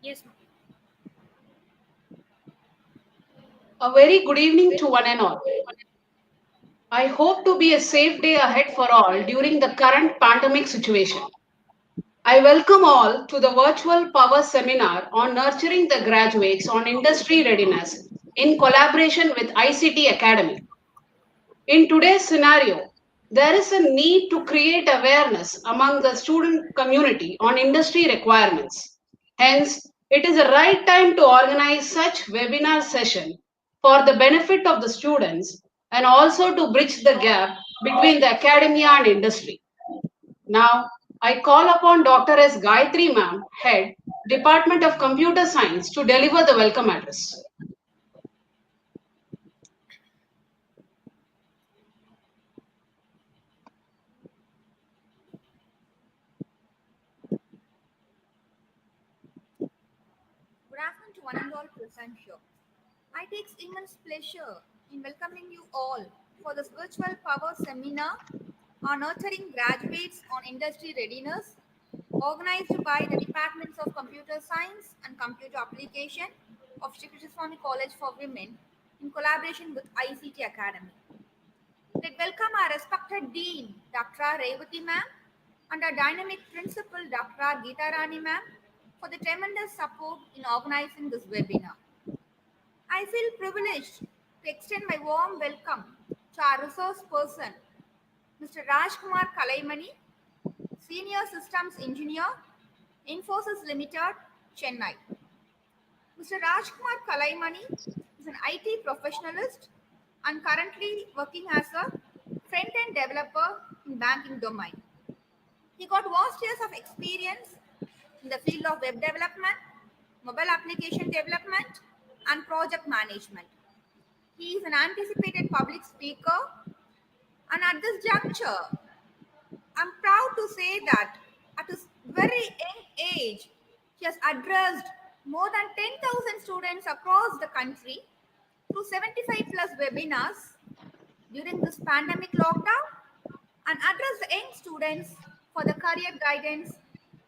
Yes, ma'am. A very good evening to one and all. I hope to be a safe day ahead for all during the current pandemic situation. I welcome all to the virtual power seminar on nurturing the graduates on industry readiness in collaboration with ICT Academy. In today's scenario, there is a need to create awareness among the student community on industry requirements. Hence, it is the right time to organize such webinar session for the benefit of the students and also to bridge the gap between the academia and industry. Now, I call upon Dr. S. Gayatri Ma'am, Head, Department of Computer Science, to deliver the welcome address. Good afternoon to one and all present here. I take immense pleasure in welcoming you all for this virtual power seminar on nurturing graduates on industry readiness, organized by the Departments of Computer Science and Computer Application of Shri Krishna Swami College for Women in collaboration with ICT Academy. Let welcome our respected Dean, Dr. Revati Ma'am, and our dynamic principal, Dr. Geeta Rani Ma'am, for the tremendous support in organizing this webinar. I feel privileged to extend my warm welcome to our resource person, Mr. Rajkumar Kalaimani, Senior Systems Engineer, Infosys Limited, Chennai. Mr. Rajkumar Kalaimani is an IT professionalist and currently working as a front-end developer in banking domain. He got vast years of experience in the field of web development, mobile application development, and project management. He is an anticipated public speaker, and at this juncture, I'm proud to say that at his very young age, he has addressed more than 10,000 students across the country through 75 plus webinars during this pandemic lockdown and addressed the young students for the career guidance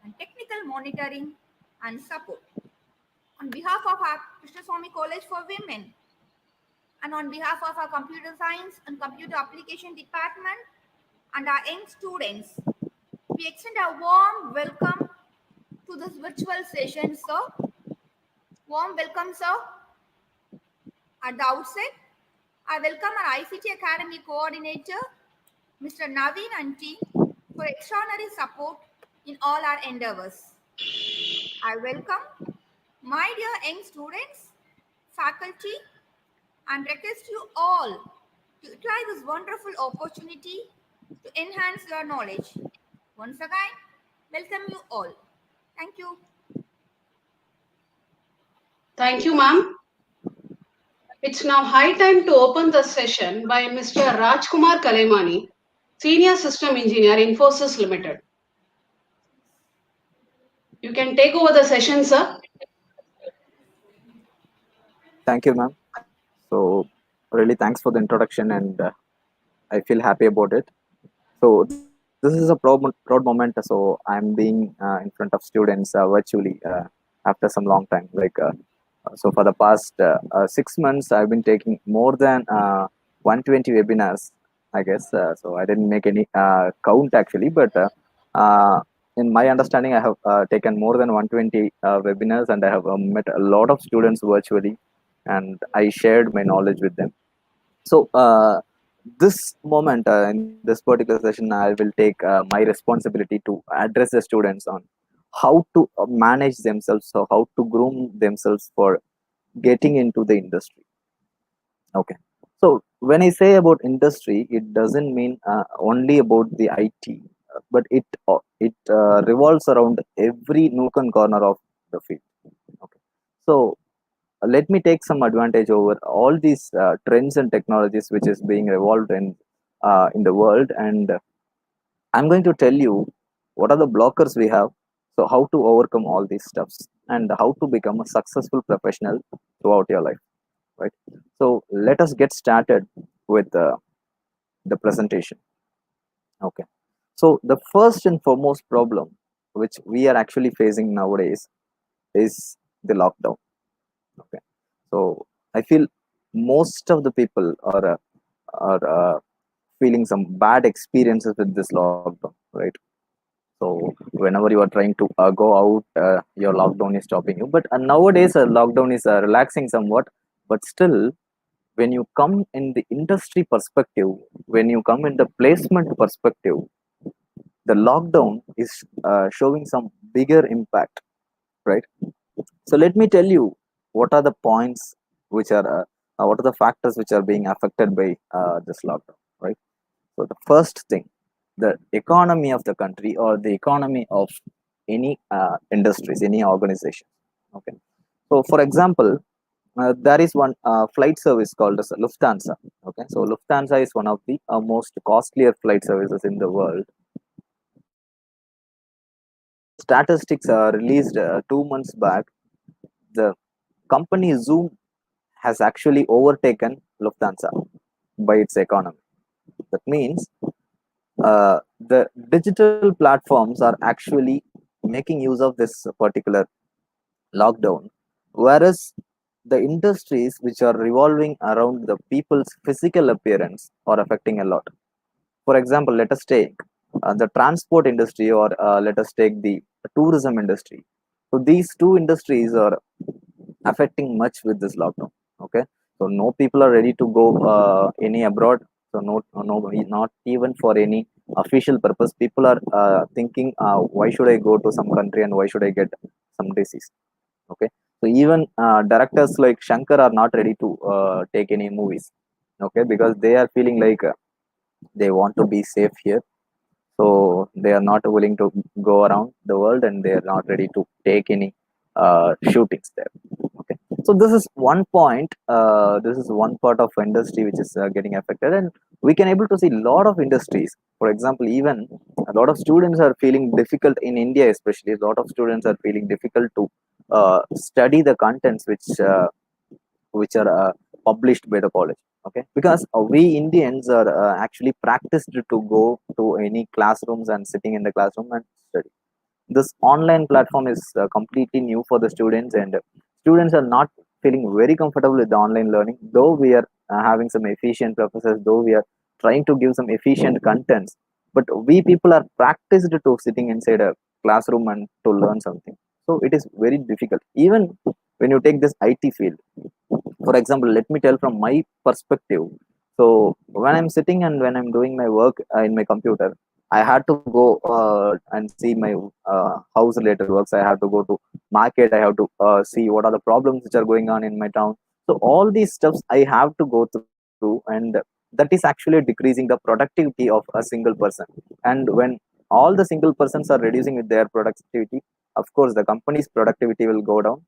and technical monitoring and support. On behalf of our Krishna Swami College for Women and on behalf of our Computer Science and Computer Application Department and our young students, we extend a warm welcome to this virtual session, sir. Warm welcome, sir. At the outset, I welcome our ICT Academy coordinator, Mr. Naveen and team, for extraordinary support in all our endeavors. I welcome my dear young students, faculty, and request you all to utilize this wonderful opportunity to enhance your knowledge. Once again, welcome you all. Thank you. Thank you, ma'am. It's now high time to open the session by Mr. Rajkumar Kalemani, Senior System Engineer, Infosys Limited. You can take over the session, sir. Thank you, ma'am. So, really, thanks for the introduction, and I feel happy about it. So, this is a proud moment. So, I'm being in front of students virtually after some long time. So for the past 6 months, I've been taking more than 120 webinars, I guess. So, I didn't make any count actually, but uh, in my understanding, I have taken more than 120 webinars, and I have met a lot of students virtually, and I shared my knowledge with them. So this moment in this particular session, I will take my responsibility to address the students on how to manage themselves, so how to groom themselves for getting into the industry. Okay. So when I say about industry, it doesn't mean only about the IT, but it revolves around every nook and corner of the field. Okay. So let me take some advantage over all these trends and technologies which is being evolved in the world, and I'm going to tell you what are the blockers we have, so how to overcome all these stuffs and how to become a successful professional throughout your life, right? So let us get started with the presentation. Okay. So the first and foremost problem which we are actually facing nowadays is the lockdown. Okay, so I feel most of the people are feeling some bad experiences with this lockdown, right? So whenever you are trying to go out, your lockdown is stopping you. But nowadays, lockdown is relaxing somewhat. But still, when you come in the industry perspective, when you come in the placement perspective, the lockdown is showing some bigger impact, right? So let me tell you what are the points which are what are the factors which are being affected by this lockdown, right? So the first thing, the economy of the country or the economy of any industries, any organization. Okay. So for example, there is one flight service called as Lufthansa. Okay. So Lufthansa is one of the most costlier flight services in the world. The statistics are released 2 months back. The company Zoom has actually overtaken Lufthansa by its economy. That means the digital platforms are actually making use of this particular lockdown, whereas the industries which are revolving around the people's physical appearance are affecting a lot. For example, let us take the transport industry, or let us take the tourism industry. So these two industries are affecting much with this lockdown. Okay, so no people are ready to go any abroad. So nobody, not even for any official purpose, people are thinking, why should I go to some country and why should I get some disease? Okay, so even directors like Shankar are not ready to take any movies. Okay, because they are feeling like they want to be safe here, so they are not willing to go around the world and they are not ready to take any shootings there. Okay, so this is one point. This is one part of industry which is getting affected, and we can able to see a lot of industries. For example, even a lot of students are feeling difficult in India, especially a lot of students are feeling difficult to study the contents which are published by the college. Okay, because we Indians are actually practiced to go to any classrooms and sitting in the classroom and study. This online platform is completely new for the students, and students are not feeling very comfortable with the online learning, though we are having some efficient professors, though we are trying to give some efficient contents, but we people are practiced to sitting inside a classroom and to learn something. So it is very difficult. Even when you take this IT field, for example, let me tell from my perspective. So when I'm sitting and when I'm doing my work in my computer, I had to go and see my house related works. I have to go to market. I have to see what are the problems which are going on in my town. So all these steps I have to go through, and that is actually decreasing the productivity of a single person. And when all the single persons are reducing with their productivity, of course the company's productivity will go down,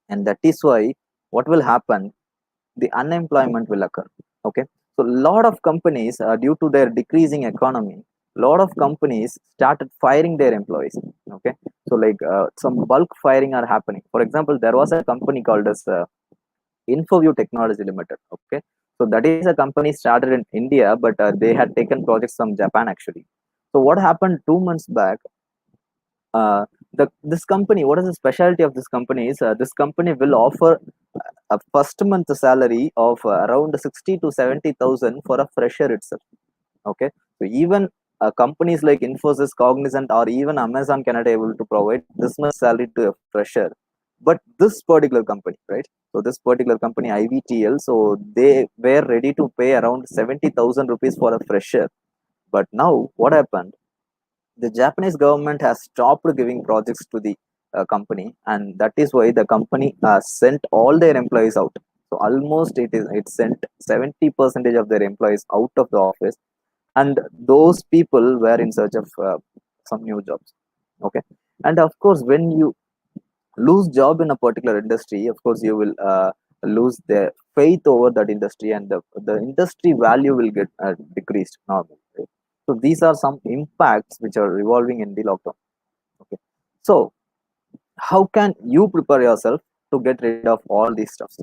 and that is why what will happen, the unemployment will occur. Okay, so a lot of companies, due to their decreasing economy, lot of companies started firing their employees. Okay, so like some bulk firing are happening. For example, there was a company called as Infoview Technology Limited. Okay, so that is a company started in India, but they had taken projects from Japan actually. So what happened 2 months back, this company, what is the specialty of this company is, this company will offer a first month salary of around 60 to 70,000 for a fresher itself. Okay, so even companies like Infosys, Cognizant, or even Amazon cannot able to provide this much salary to a fresher, but this particular company, right? So this particular company IVTL, so they were ready to pay around 70,000 rupees for a fresher. But now what happened, the Japanese government has stopped giving projects to the company, and that is why the company sent all their employees out. So almost it sent 70% of their employees out of the office, and those people were in search of some new jobs. Okay, and of course, when you lose job in a particular industry, of course, you will lose the faith over that industry, and the industry value will get decreased normally. Right? So these are some impacts which are revolving in the lockdown. Okay, so how can you prepare yourself to get rid of all these stuffs?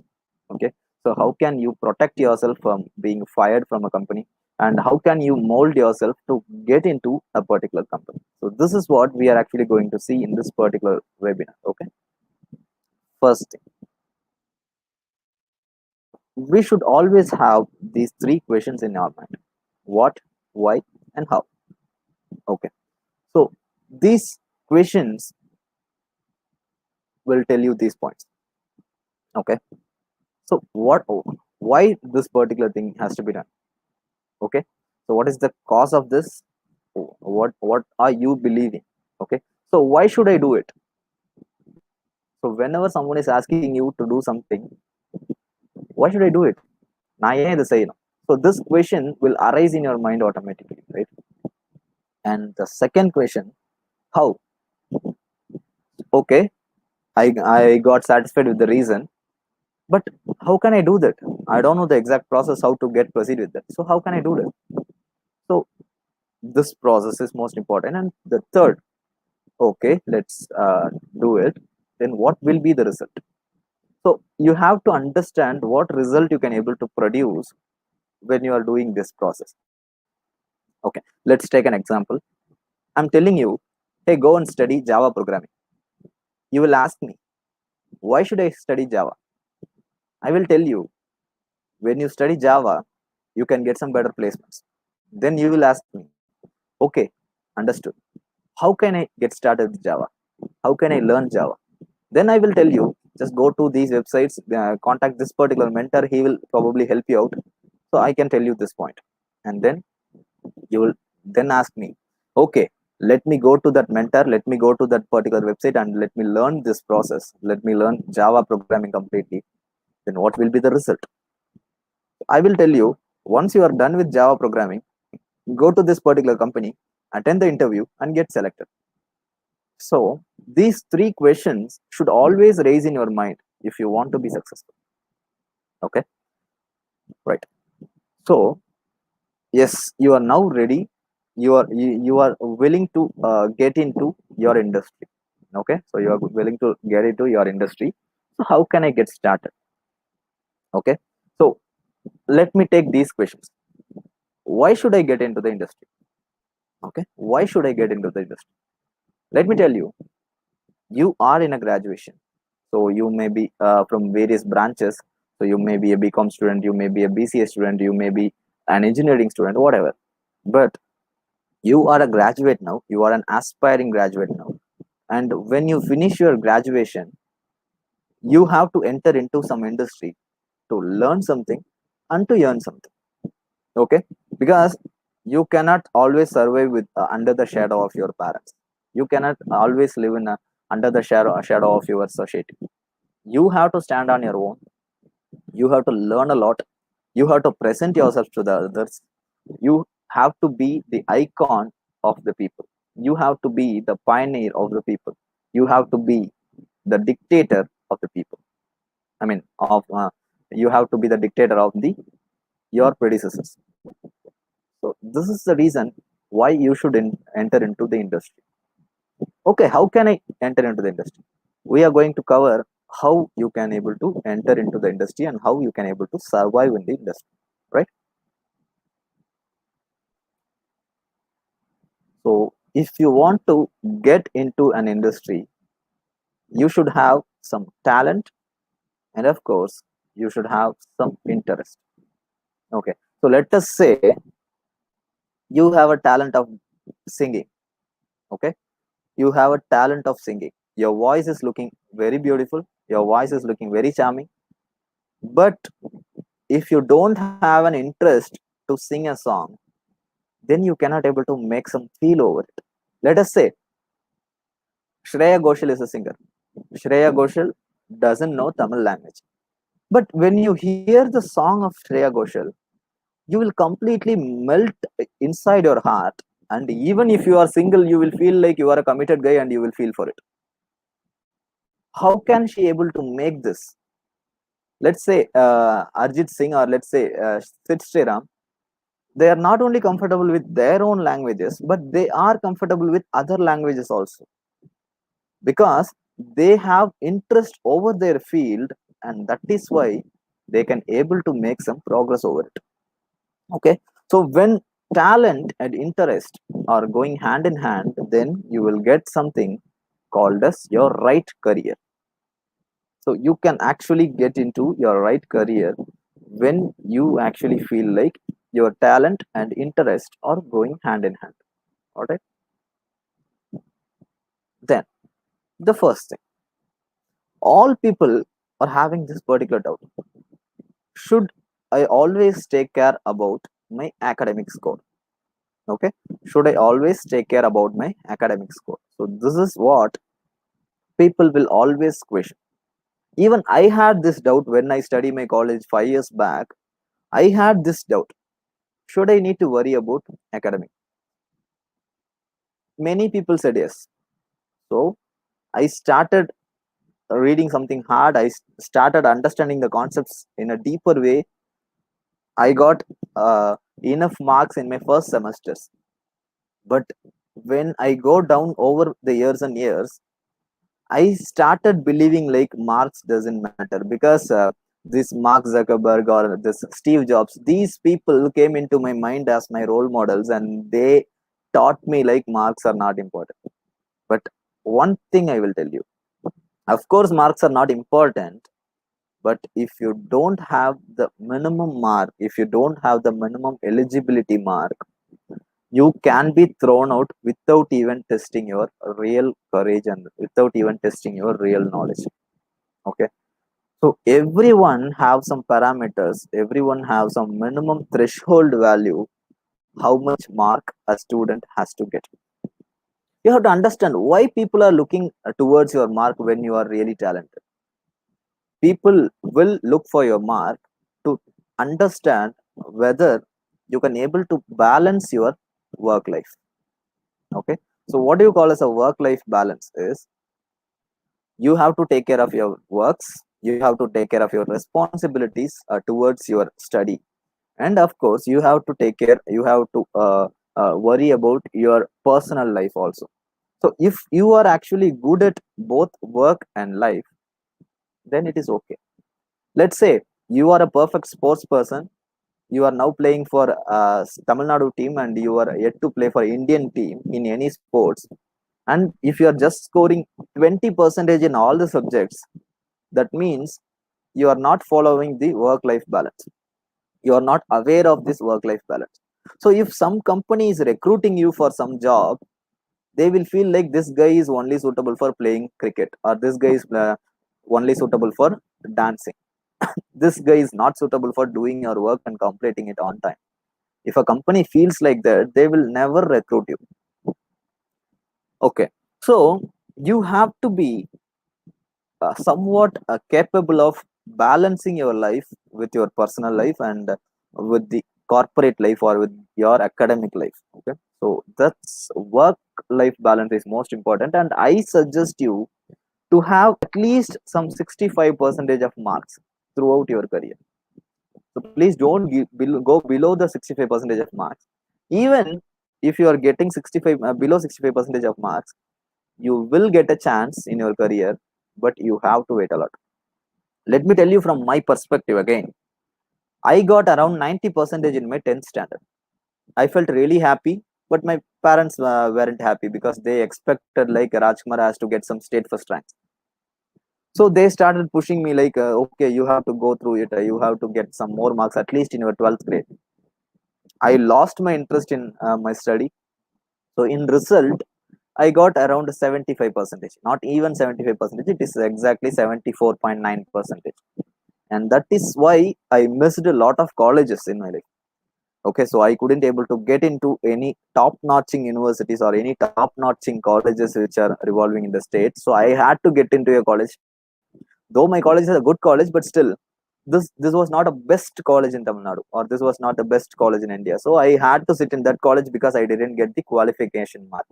Okay, so how can you protect yourself from being fired from a company, and how can you mold yourself to get into a particular company? So this is what we are actually going to see in this particular webinar. Okay, first thing. We should always have these three questions in our mind: what, why, and how. Okay, so these questions will tell you these points. Okay, so why this particular thing has to be done? Okay, so what is the cause of this? What are you believing? Okay, so why should I do it? So whenever someone is asking you to do something, why should I do it? நான் ஏன் இதை செய்யணும்? So this question will arise in your mind automatically, right? And the second question, how? Okay, I got satisfied with the reason, but how can I do that? I don't know the exact process how to get proceed with that. So how can I do that? So this process is most important. And the third, okay, let's do it. Then what will be the result? So you have to understand what result you can able to produce when you are doing this process. Okay, let's take an example. I'm telling you, hey, go and study Java programming. You will ask me, why should I study Java? I will tell you, when you study Java, you can get some better placements. Then you will ask me, okay, understood. How can I get started with Java? How can I learn Java? Then I will tell you, just go to these websites, contact this particular mentor. He will probably help you out. So I can tell you this point. And then you will then ask me, okay, let me go to that mentor, let me go to that particular website and let me learn this process. Let me learn Java programming completely. Then what will be the result? I will tell you, once you are done with Java programming, go to this particular company, attend the interview, and get selected. So these three questions should always raise in your mind if you want to be successful. Okay, right. So yes, you are now ready. You are willing to get into your industry. Okay, so you are willing to get into your industry. So how can I get started? Okay, so let me take these questions. Why should I get into the industry? Okay, why should I get into the industry? Let me tell you, you are in a graduation, so you may be from various branches. So you may be a BCom student, you may be a BCA student, you may be an engineering student, whatever. But you are a graduate now, you are an aspiring graduate now, and when you finish your graduation, you have to enter into some industry to learn something and to earn something. Okay, because you cannot always survive with under the shadow of your parents. You cannot always live in under the shadow of your society. You have to stand on your own. You have to learn a lot. You have to present yourself to the others. You have to be the icon of the people. You have to be the pioneer of the people. You have to be the dictator of the people. I mean, of you have to be the dictator of the your predecessors. So this is the reason why you should enter into the industry. Okay, how can I enter into the industry? We are going to cover how you can able to enter into the industry and how you can able to survive in the industry, right? So if you want to get into an industry, you should have some talent, and of course you should have some interest. Okay, so let us say you have a talent of singing. Okay, you have a talent of singing. Your voice is looking very beautiful, your voice is looking very charming, but if you don't have an interest to sing a song, then you cannot able to make some feel over it. Let us say Shreya Ghoshal is a singer. Shreya Ghoshal doesn't know Tamil language, but when you hear the song of Shreya Ghoshal, you will completely melt inside your heart. And even if you are single, you will feel like you are a committed guy and you will feel for it. How can she able to make this? Let's say Arjit Singh, or let's say Sid Sriram, they are not only comfortable with their own languages, but they are comfortable with other languages also, because they have interest over their field, and that is why they can able to make some progress over it. Okay, so when talent and interest are going hand in hand, then you will get something called as your right career. So you can actually get into your right career when you actually feel like your talent and interest are going hand in hand. All right. Then the first thing, all people are having this particular doubt: should I always take care about my academic score? Okay, should I always take care about my academic score? So this is what people will always question. Even I had this doubt when I studied my college 5 years back. I had this doubt: should I need to worry about academic? Many people said yes. So I started reading something hard. I started understanding the concepts in a deeper way. I got enough marks in my first semesters. But when I go down over the years and years, I started believing like marks doesn't matter, because this Mark Zuckerberg or this Steve Jobs, these people came into my mind as my role models, and they taught me like marks are not important. But one thing I will tell you: of course, marks are not important, but if you don't have the minimum mark, if you don't have the minimum eligibility mark, you can be thrown out without even testing your real courage and without even testing your real knowledge. Okay, so everyone have some parameters, everyone have some minimum threshold value, how much mark a student has to get. You have to understand why people are looking towards your mark. When you are really talented, people will look for your mark to understand whether you can able to balance your work life. Okay, so what do you call as a work life balance is, you have to take care of your works, you have to take care of your responsibilities towards your study, and of course you have to take care, you have to worry about your personal life also. So if you are actually good at both work and life, then it is okay. Let's say you are a perfect sports person, you are now playing for Tamil Nadu team, and you are yet to play for Indian team in any sports, and if you are just scoring 20 percentage in all the subjects, that means you are not following the work life balance, you are not aware of this work life balance. So if some company is recruiting you for some job, they will feel like this guy is only suitable for playing cricket, or this guy is only suitable for dancing. This guy is not suitable for doing your work and completing it on time. If a company feels like that, they will never recruit you. Okay, so you have to be somewhat capable of balancing your life with your personal life and with the corporate life or with your academic life. Okay, so that's work life balance is most important, and I suggest you to have at least some 65 percentage of marks throughout your career. So please don't go below the 65 percentage of marks. Even if you are getting 65 below 65 percentage of marks, you will get a chance in your career, but you have to wait a lot. Let me tell you from my perspective again. I got around 90 percentage in my 10th standard. I felt really happy, but my parents weren't happy because they expected like Rajkumar has to get some state first ranks. So they started pushing me like, okay, you have to go through it. You have to get some more marks at least in your 12th grade. I lost my interest in my study. So in result, I got around 75 percentage. Not even 75 percentage. It is exactly 74.9 percentage, and that is why I missed a lot of colleges in my life. Okay, so I couldn't able to get into any top notching universities or any top notching colleges which are revolving in the state. So I had to get into a college, though my college is a good college, but still this was not a best college in Tamil Nadu, or this was not the best college in India. So I had to sit in that college because I didn't get the qualification mark.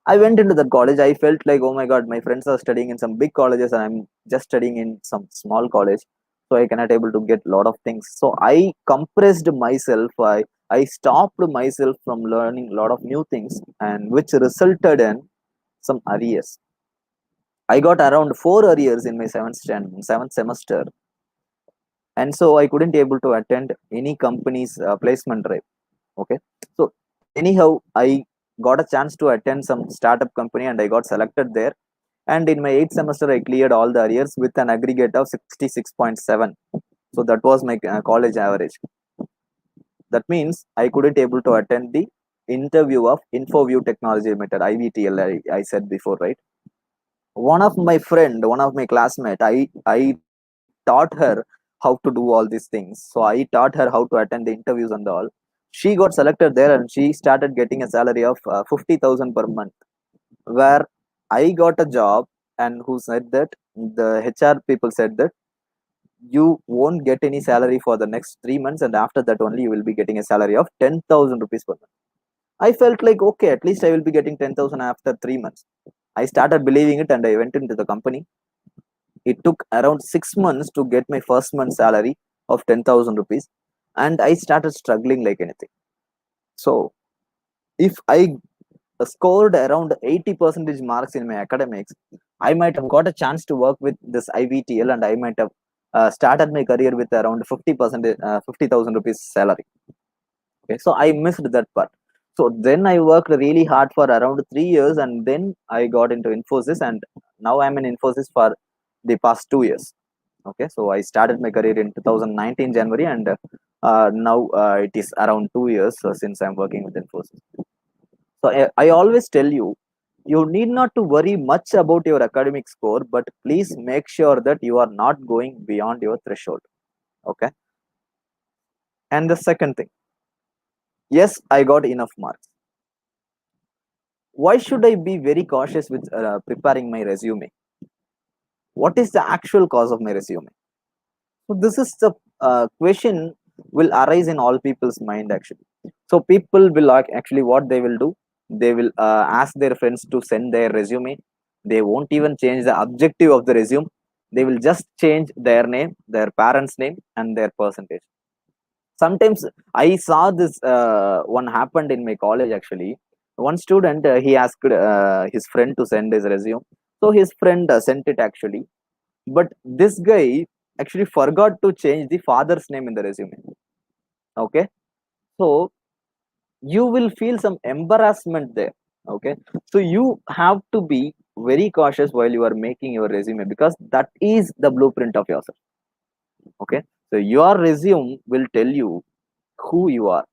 I went into that college. I felt like, oh my god, my friends are studying in some big colleges, and I'm just studying in some small college. So I cannot able to get a lot of things. So I compressed myself. I stopped myself from learning a lot of new things, and which resulted in some arrears. I got around 4 arrears in my seventh semester, and so I couldn't able to attend any company's placement drive. Okay, so anyhow, I got a chance to attend some startup company, and I got selected there. And in my eighth semester, I cleared all the arrears with an aggregate of 66.7. So that was my college average. That means I couldn't able to attend the interview of InfoView Technology Limited, IVTL. I said before, right? One of my classmate, I taught her how to do all these things. So I taught her how to attend the interviews and all. She got selected there and she started getting a salary of 50,000 per month. Where I got a job, and who said that the HR people said that you won't get any salary for the next 3 months, and after that only you will be getting a salary of 10,000 rupees per month. I felt like, okay, at least I will be getting 10,000 after 3 months. I started believing it and I went into the company. It took around 6 months to get my first month salary of 10,000 rupees, and I started struggling like anything. So, if I scored around 80 percentage marks in my academics, I might have got a chance to work with this IVTL, and I might have started my career with around 50%, 50,000 rupees salary. Okay, so I missed that part. So then I worked really hard for around 3 years, and then I got into Infosys, and now I'm in Infosys for the past 2 years. Okay, so I started my career in 2019 January, and now it is around 2 years since I'm working with Infosys. So I always tell you, you need not to worry much about your academic score, but please make sure that you are not going beyond your threshold. Okay. And the second thing, yes, I got enough marks. Why should I be very cautious with preparing my resume? What is the actual cause of my resume? So this is the question will arise in all people's mind actually. So people will like actually what they will do. They will ask their friends to send their resume. They won't even change the objective of the resume. They will just change their name, their parents' name, and their percentage. Sometimes I saw this one happened in my college actually. One student he asked his friend to send his resume, so his friend sent it actually, but this guy actually forgot to change the father's name in the resume. Okay, so you will feel some embarrassment there. Okay, so you have to be very cautious while you are making your resume, because that is the blueprint of yourself. Okay, so your resume will tell you who you are.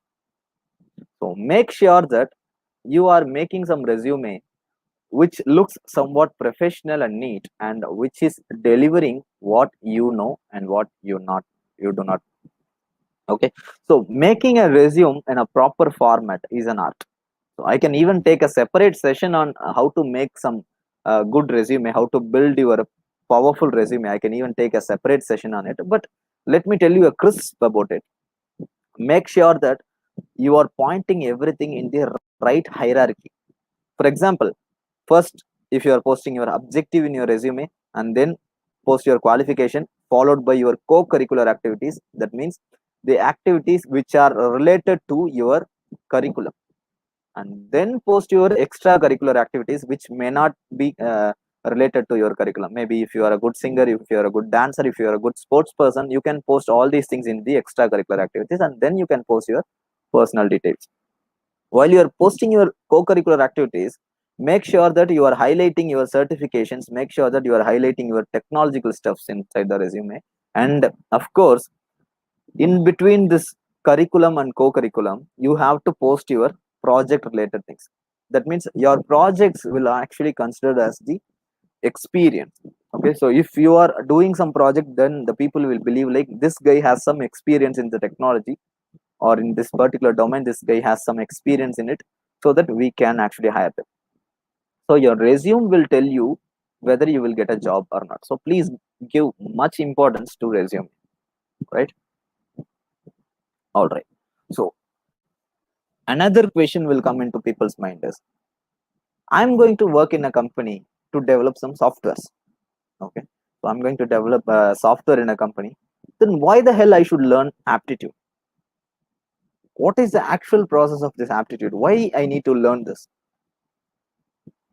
So make sure that you are making some resume which looks somewhat professional and neat, and which is delivering what you know and what you do not. Okay, so making a resume in a proper format is an art. So I can even take a separate session on how to make some good resume, how to build your powerful resume. I can even take a separate session on it. But let me tell you a crisp about it. Make sure that you are pointing everything in the right hierarchy. For example, first, if you are posting your objective in your resume, and then post your qualification, followed by your co-curricular activities. That means the activities which are related to your curriculum, and then post your extracurricular activities which may not be related to your curriculum. Maybe if you are a good singer, if you are a good dancer, if you are a good sports person, you can post all these things in the extracurricular activities, and then you can post your personal details. While you are posting your co-curricular activities, make sure that you are highlighting your certifications, make sure that you are highlighting your technological stuffs inside the resume, and of course, in between this curriculum and co-curriculum, you have to post your project related things. That means your projects will actually considered as the experience. Okay, so if you are doing some project, then the people will believe like this guy has some experience in the technology, or in this particular domain this guy has some experience in it, so that we can actually hire them. So your resume will tell you whether you will get a job or not. So please give much importance to resume, right? All right. So another question will come into people's mind is, I'm going to work in a company to develop some softwares. Okay, so I'm going to develop a software in a company, then why the hell I should learn aptitude? What is the actual process of this aptitude? Why I need to learn this?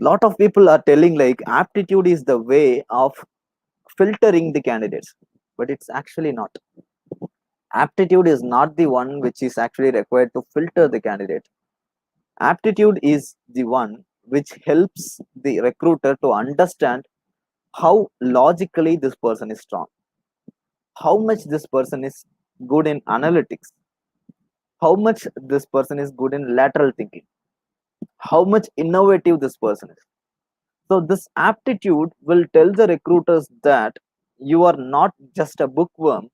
Lot of people are telling like aptitude is the way of filtering the candidates, but it's actually not. Aptitude is not the one which is actually required to filter the candidate. Aptitude is the one which helps the recruiter to understand how logically this person is strong, how much this person is good in analytics, how much this person is good in lateral thinking, how much innovative this person is. So this aptitude will tell the recruiters that you are not just a bookworm,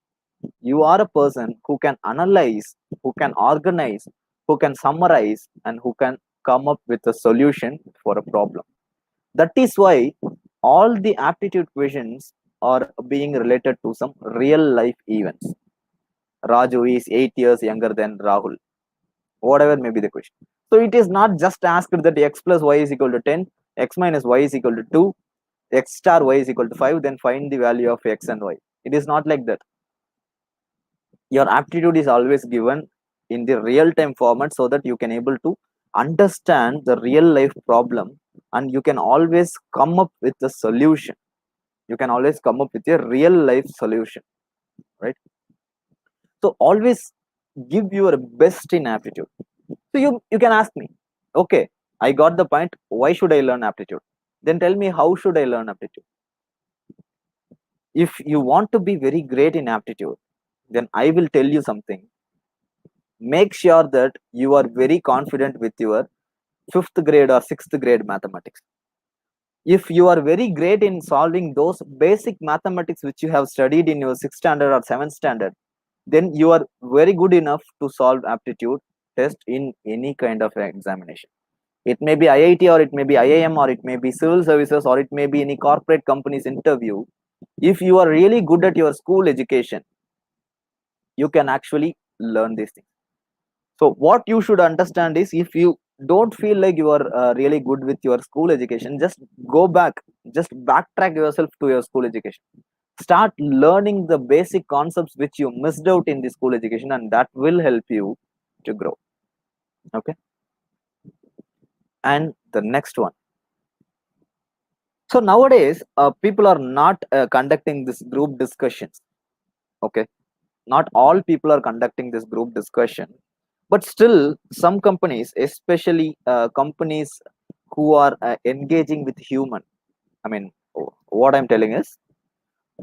you are a person who can analyze, who can organize, who can summarize, and who can come up with a solution for a problem. That is why all the aptitude questions are being related to some real life events. Raju is 8 years younger than Rahul, whatever may be the question. So it is not just asked that x plus y is equal to 10, x minus y is equal to 2, x star y is equal to 5, then find the value of x and y. It is not like that. Your aptitude is always given in the real time format so that you can able to understand the real life problem, and you can always come up with a solution. You can always come up with a real life solution, right? So always give your best in aptitude. So you can ask me, okay, I got the point. Why should I learn aptitude? Then tell me, how should I learn aptitude? If you want to be very great in aptitude, then I will tell you something. Make sure that you are very confident with your fifth grade or sixth grade mathematics. If you are very great in solving those basic mathematics which you have studied in your sixth standard or seventh standard, then you are very good enough to solve aptitude test in any kind of examination. It may be IIT, or it may be IIM, or it may be civil services, or it may be any corporate company's interview. If you are really good at your school education, you can actually learn these things. So what you should understand is, if you don't feel like you are really good with your school education, just go back, just backtrack yourself to your school education. Start learning the basic concepts which you missed out in the school education, and that will help you to grow. Okay. And the next one. So nowadays, people are not conducting this group discussions. Okay. Not all people are conducting this group discussion, but still some companies, especially companies who are engaging with human, I mean, what I'm telling is,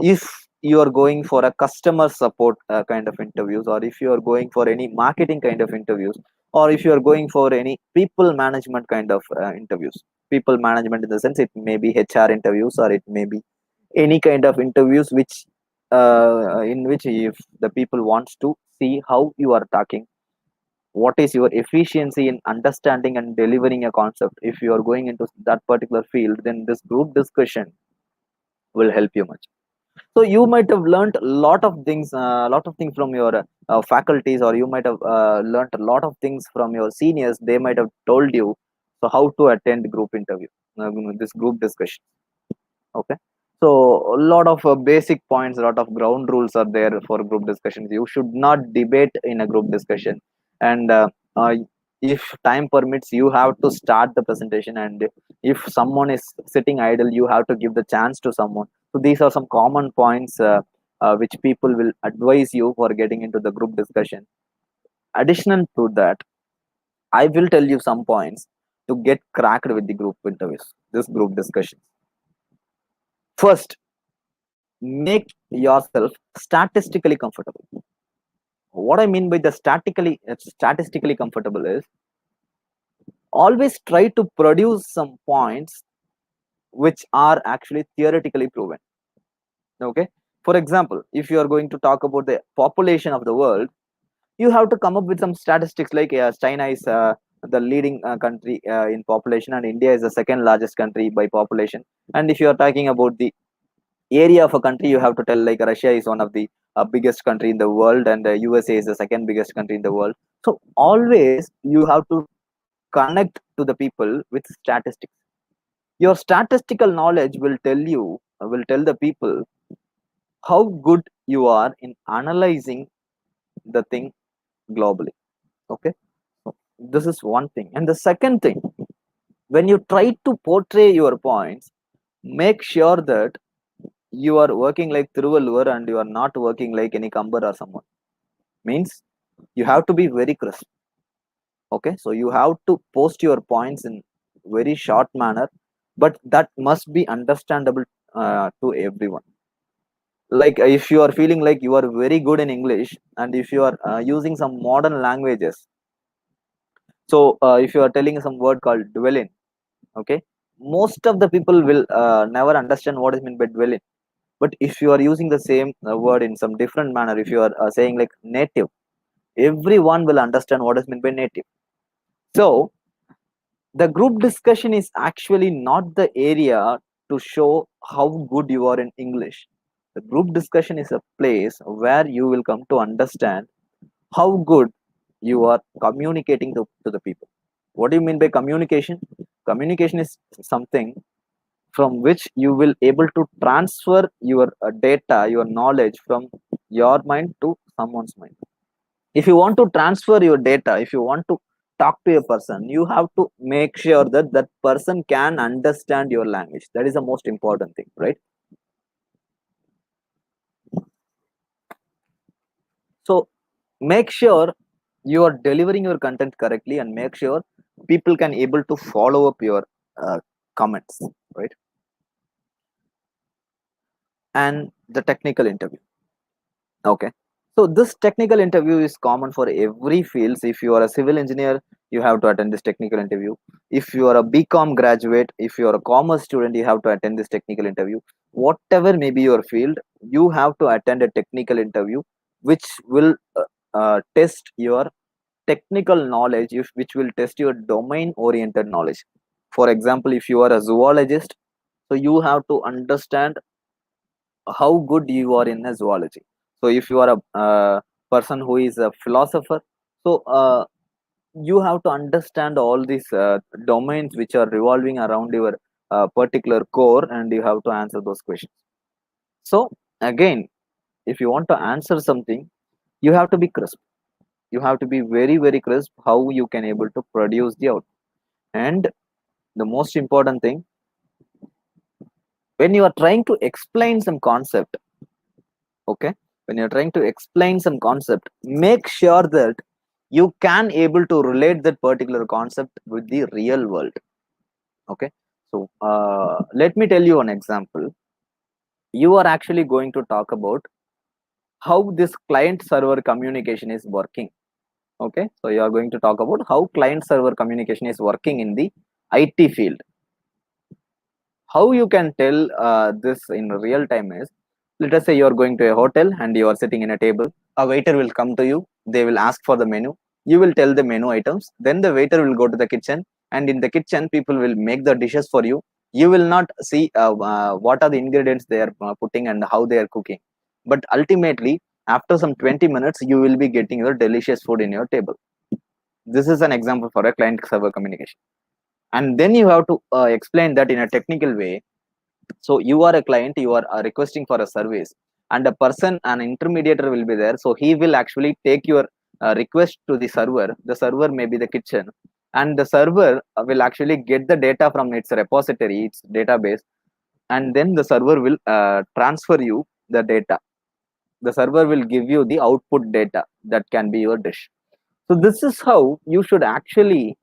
if you are going for a customer support kind of interviews, or if you are going for any marketing kind of interviews, or if you are going for any people management kind of interviews. People management in the sense, it may be HR interviews, or it may be any kind of interviews which in which, if the people wants to see how you are talking, what is your efficiency in understanding and delivering a concept, if you are going into that particular field, then this group discussion will help you much. So you might have learned a lot of things from your faculties, or you might have learned a lot of things from your seniors. They might have told you so how to attend group interview, this group discussion. Okay. So a lot of basic points, a lot of ground rules are there for group discussions. You should not debate in a group discussion, and uh, if time permits, you have to start the presentation, and if someone is sitting idle, you have to give the chance to someone. So these are some common points which people will advise you for getting into the group discussion. Additional to that, I will tell you some points to get cracked with the group interviews, this group discussion. First, make yourself statistically comfortable. What I mean by the statistically comfortable is, always try to produce some points which are actually theoretically proven. Okay. For example, if you are going to talk about the population of the world, you have to come up with some statistics, like China is the leading country in population, and India is the second largest country by population. And if you are talking about the area of a country, you have to tell, like, Russia is one of the biggest country in the world, and USA is the second biggest country in the world. So always you have to connect to the people with statistics. Your statistical knowledge will tell the people how good you are in analyzing the thing globally. Okay. So this is one thing. And the second thing, when you try to portray your points, make sure that you are working like Thiruvalluvar, and you are not working like any Kambar or someone. Means you have to be very crisp. Okay. So you have to post your points in very short manner, but that must be understandable to everyone. Like if you are feeling like you are very good in English, and if you are using some modern languages, so if you are telling some word called dwelling, okay, most of the people will never understand what is meant by dwelling. But if you are using the same word in some different manner, if you are saying like native, everyone will understand what is meant by native. So the group discussion is actually not the area to show how good you are in English. The group discussion is a place where you will come to understand how good you are communicating to the people. What do you mean by communication? Communication is something from which you will able to transfer your data, your knowledge from your mind to someone's mind. If you want to transfer your data, if you want to talk to a person, you have to make sure that that person can understand your language. That is the most important thing, right? So make sure you are delivering your content correctly, and make sure people can able to follow up your uh, comments, right? And the technical interview. Okay. So this technical interview is common for every fields. If you are a civil engineer, you have to attend this technical interview. If you are a BCom graduate, if you are a commerce student, you have to attend this technical interview. Whatever may be your field, you have to attend a technical interview, which will test your technical knowledge, which will test your domain oriented knowledge. For example, if you are a zoologist, so you have to understand how good you are in a zoology. So if you are a person who is a philosopher, so you have to understand all these domains which are revolving around your particular core, and you have to answer those questions. So again, if you want to answer something, you have to be crisp. You have to be very very crisp how you can able to produce the output. And the most important thing, when you are trying to explain some concept, okay, when you're trying to explain some concept, make sure that you can able to relate that particular concept with the real world. Okay. So let me tell you an example. You are actually going to talk about how this client server communication is working. Okay, so you are going to talk about how client server communication is working in the IT field. How you can tell this in real time is, let us say you are going to a hotel and you are sitting in a table. A waiter will come to you, they will ask for the menu, you will tell the menu items, then the waiter will go to the kitchen, and in the kitchen people will make the dishes for you. You will not see what are the ingredients they are putting and how they are cooking, but ultimately after some 20 minutes you will be getting your delicious food in your table. This is an example for a client server communication. And then you have to explain that in a technical way. So you are a client, you are requesting for a service, and a person, an intermediator will be there, so he will actually take your request to the server. The server may be the kitchen, and the server will actually get the data from its repository, its database, and then the server will transfer you the data. The server will give you the output data that can be your dish. So this is how you should actually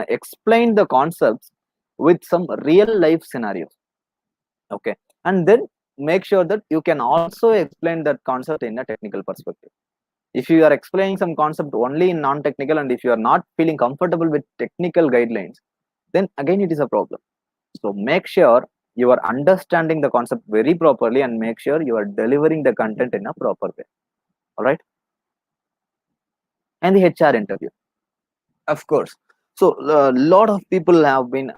explain the concepts with some real life scenarios. Okay. And then make sure that you can also explain that concept in a technical perspective. If you are explaining some concept only in non-technical, and if you are not feeling comfortable with technical guidelines, then again it is a problem. So make sure you are understanding the concept very properly, and make sure you are delivering the content in a proper way. All right. And the HR interview, of course. So a lot of people have been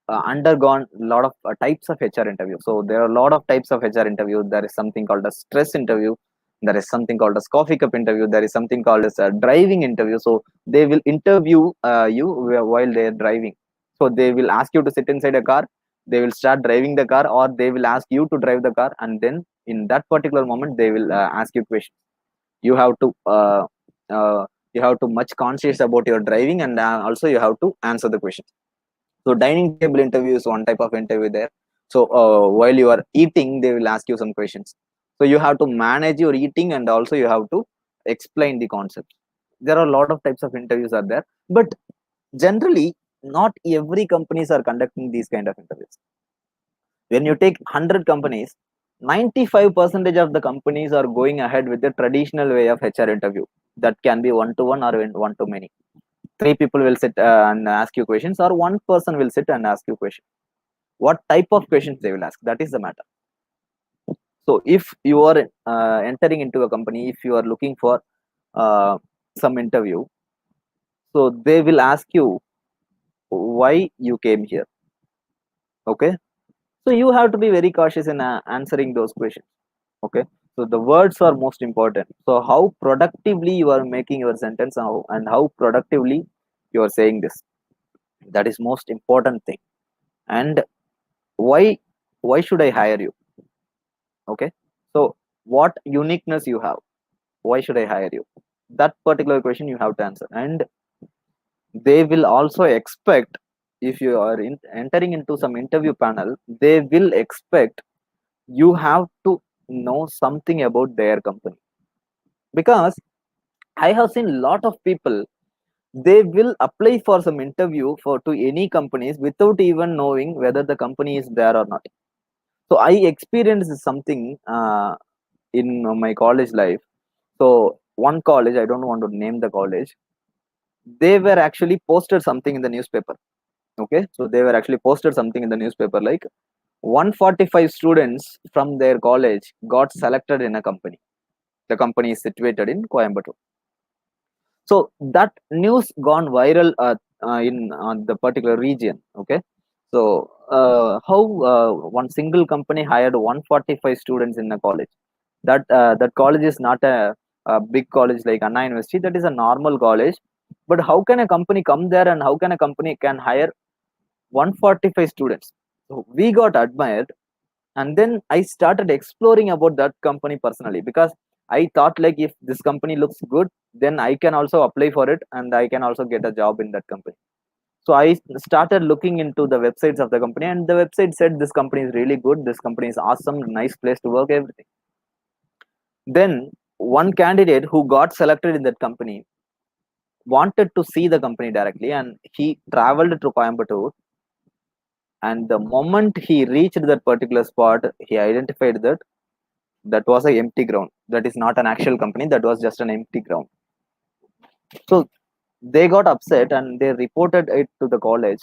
undergone a lot of types of HR interview. So there are a lot of types of HR interview. There is something called a stress interview, there is something called as coffee cup interview, there is something called as a driving interview. So they will interview you while they are driving. So they will ask you to sit inside a car, they will start driving the car, or they will ask you to drive the car, and then in that particular moment they will ask you questions. You have to uh, you have to much conscious about your driving, and also you have to answer the questions. So dining table interview is one type of interview there. So while you are eating, they will ask you some questions. So you have to manage your eating, and also you have to explain the concept. There are a lot of types of interviews are there, but generally not every companies are conducting these kind of interviews. When you take 100 companies, 95% of the companies are going ahead with the traditional way of HR interview. That can be one to one or one to many. Three people will sit and ask you questions, or one person will sit and ask you questions. What type of questions they will ask, that is the matter. So if you are entering into a company, if you are looking for some interview, so they will ask you why you came here. Okay, so you have to be very cautious in answering those questions. Okay, so the words are most important. So how productively you are making your sentence, and how productively you are saying this, that is most important thing. And why should I hire you? Okay, so what uniqueness you have, why should I hire you? That particular question you have to answer. And they will also expect, if you are entering into some interview panel, they will expect you have to know something about their company. Because I have seen a lot of people, they will apply for some interview for to any companies without even knowing whether the company is there or not. So I experienced something in my college life. So one college, I don't want to name the college, they were actually posted something in the newspaper. Okay, so they were actually posted something in the newspaper like 145 students from their college got selected in a company. The company is situated in Coimbatore. So that news gone viral in the particular region. Okay, so how one single company hired 145 students in a college. That college is not a big college like Anna University. That is a normal college. But how can a company come there, and how can a company can hire 145 students? So we got admired. And then I started exploring about that company personally, because I thought like, if this company looks good, then I can also apply for it, and I can also get a job in that company. So I started looking into the websites of the company, and the website said this company is really good, this company is awesome, nice place to work, everything. Then one candidate who got selected in that company wanted to see the company directly, and he traveled to Coimbatore. And the moment he reached that particular spot, he identified that that was an empty ground. That is not an actual company, that was just an empty ground. So they got upset and they reported it to the college.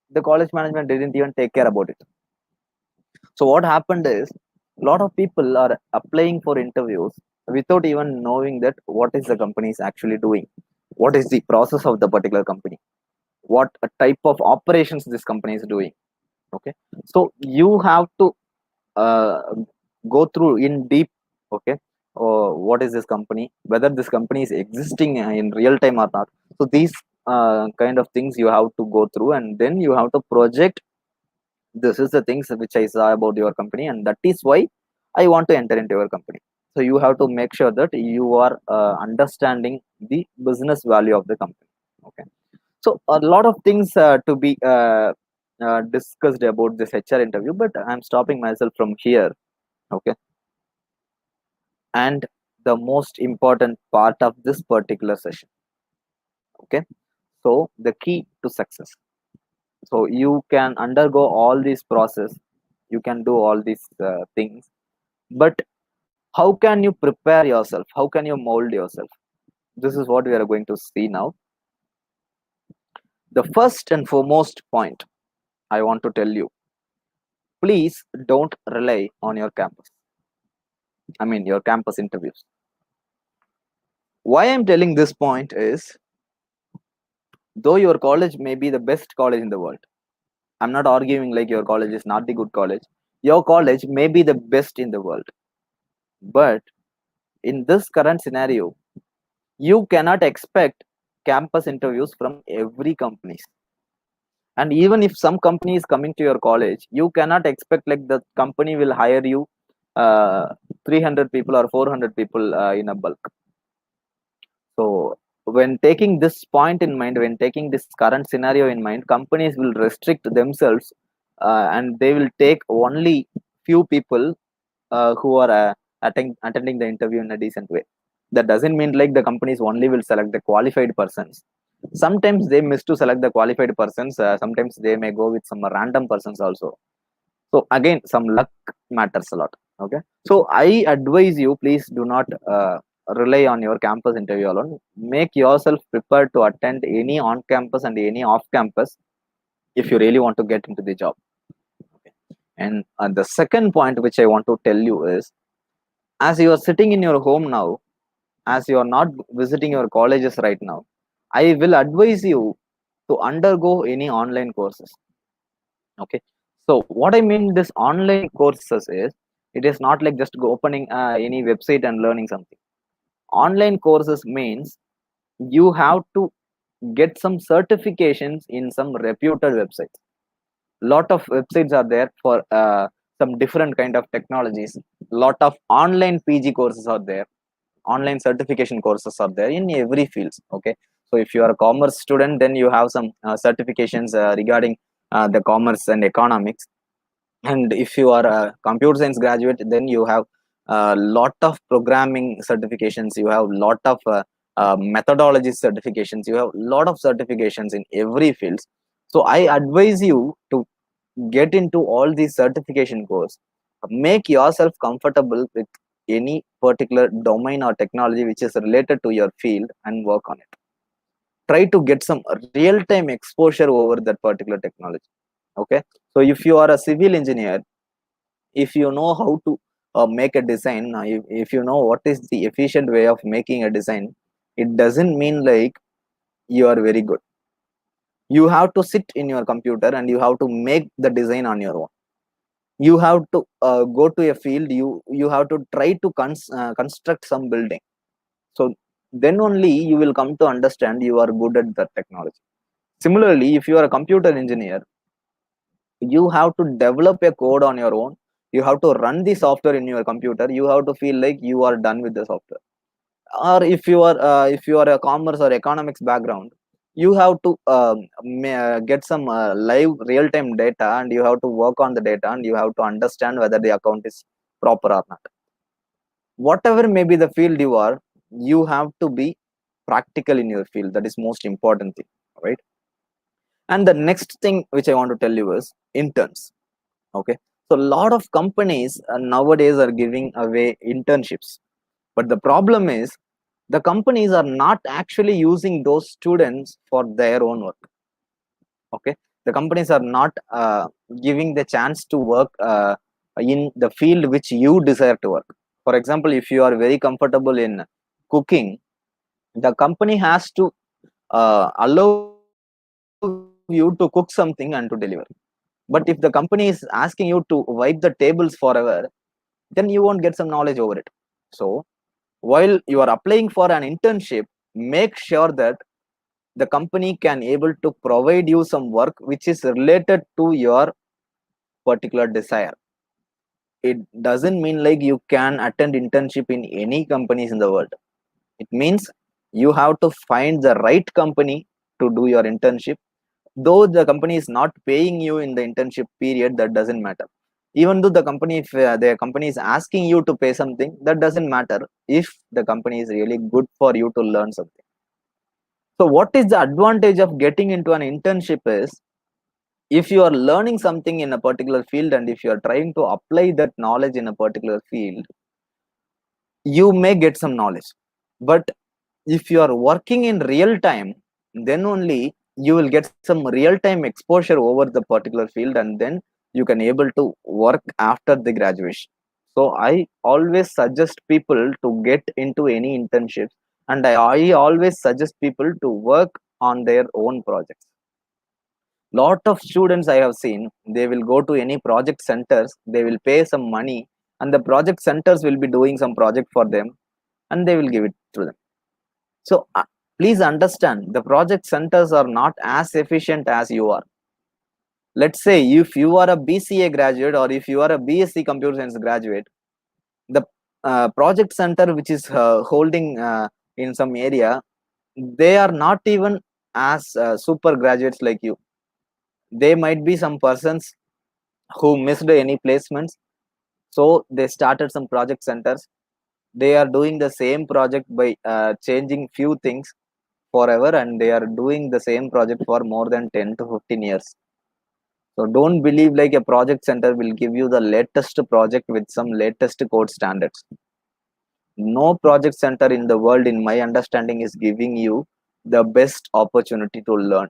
The college management didn't even take care about it. So what happened is, a lot of people are applying for interviews without even knowing that what is the company is actually doing, what is the process of the particular company, what type of operations this company is doing. Okay, so you have to uh, go through in deep. Okay, what is this company, whether this company is existing in real time or not. So these kind of things you have to go through, and then you have to project, this is the things which I saw about your company, and that is why I want to enter into your company. So you have to make sure that you are understanding the business value of the company. Okay, so a lot of things to be discussed about this HR interview, but I'm stopping myself from here. Okay, and the most important part of this particular session. Okay, so the key to success. So you can undergo all this process, you can do all these things, but how can you prepare yourself, how can you mold yourself? This is what we are going to see now. The first and foremost point I want to tell you, please don't rely on your campus, I mean your campus interviews. Why I'm telling this point is, though your college may be the best college in the world, I'm not arguing like your college is not the good college. Your college may be the best in the world, but in this current scenario, you cannot expect campus interviews from every companies. And even if some company is coming to your college, you cannot expect like the company will hire you 300 people or 400 people in a bulk. So when taking this point in mind, when taking this current scenario in mind, companies will restrict themselves, and they will take only few people who are attending the interview in a decent way. That doesn't mean like the companies only will select the qualified persons. Sometimes they miss to select the qualified persons. Sometimes they may go with some random persons also. So again, some luck matters a lot. Okay. So I advise you, please do not rely on your campus interview alone. Make yourself prepared to attend any on campus and any off campus if you really want to get into the job. Okay. And the second point which I want to tell you is, as you are sitting in your home now, as you are not visiting your colleges right now, I will advise you to undergo any online courses. Okay. So what I mean this online courses is, it is not like just go opening any website and learning something. Online courses means you have to get some certifications in some reputed websites. Lot of websites are there for some different kind of technologies. Lot of online PG courses are there, online certification courses are there in every fields. Okay. So if you are a commerce student, then you have some certifications regarding the commerce and economics. And if you are a computer science graduate, then you have a lot of programming certifications, you have lot of methodology certifications, you have lot of certifications in every field. So I advise you to get into all these certification course. Make yourself comfortable with any particular domain or technology which is related to your field and work on it. Try to get some real time exposure over that particular technology. Okay. So if you are a civil engineer, if you know how to make a design, if you know what is the efficient way of making a design, it doesn't mean like you are very good. You have to sit in your computer and you have to make the design on your own. You have to go to a field, you have to try to construct some building. So then only you will come to understand you are good at that technology. Similarly, if you are a computer engineer, you have to develop a code on your own. You have to run the software in your computer. You have to feel like you are done with the software. Or if you are a commerce or economics background, you have to get some live real time data, and you have to work on the data, and you have to understand whether the account is proper or not. Whatever may be the field you are, you have to be practical in your field. That is most important thing, right? And the next thing which I want to tell you is interns. Okay. So a lot of companies nowadays are giving away internships, but the problem is the companies are not actually using those students for their own work. Okay. The companies are not giving the chance to work in the field which you desire to work. For example, if you are very comfortable in cooking, the company has to allow you to cook something and to deliver. But if the company is asking you to wipe the tables forever, then you won't get some knowledge over it. So while you are applying for an internship, make sure that the company can able to provide you some work which is related to your particular desire. It doesn't mean like you can attend internship in any companies in the world. It means you have to find the right company to do your internship. Though the company is not paying you in the internship period, that doesn't matter. Even though the company, if the company is asking you to pay something, that doesn't matter if the company is really good for you to learn something. So what is the advantage of getting into an internship is, if you are learning something in a particular field and if you are trying to apply that knowledge in a particular field, you may get some knowledge. But if you are working in real time, then only you will get some real time exposure over the particular field, and then you can able to work after the graduation. So I always suggest people to get into any internships, and I always suggest people to work on their own projects. Lot of students I have seen, they will go to any project centers, they will pay some money, and the project centers will be doing some project for them, and they will give it to them. So please understand, the project centers are not as efficient as you are. Let's say if you are a BCA graduate or if you are a BSc computer science graduate, the project center which is holding in some area, they are not even as super graduates like you. They might be some persons who missed any placements, so they started some project centers. They are doing the same project by changing few things. forever and they are doing the same project for more than 10 to 15 years. So don't believe like a project center will give you the latest project with some latest code standards. No project center in the world, in my understanding, is giving you the best opportunity to learn.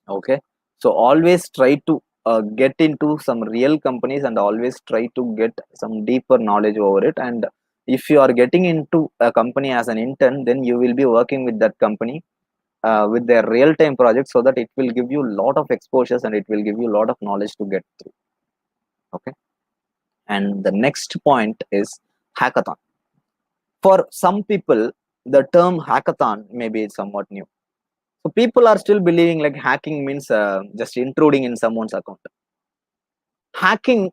Okay, so always try to get into some real companies and always try to get some deeper knowledge over it. And if you are getting into a company as an intern, then you will be working with that company with their real time projects, so that it will give you a lot of exposures and it will give you a lot of knowledge to get through. Okay, and the next point is hackathon. For some people, the term hackathon may be somewhat new. So people are still believing like hacking means just intruding in someone's account. Hacking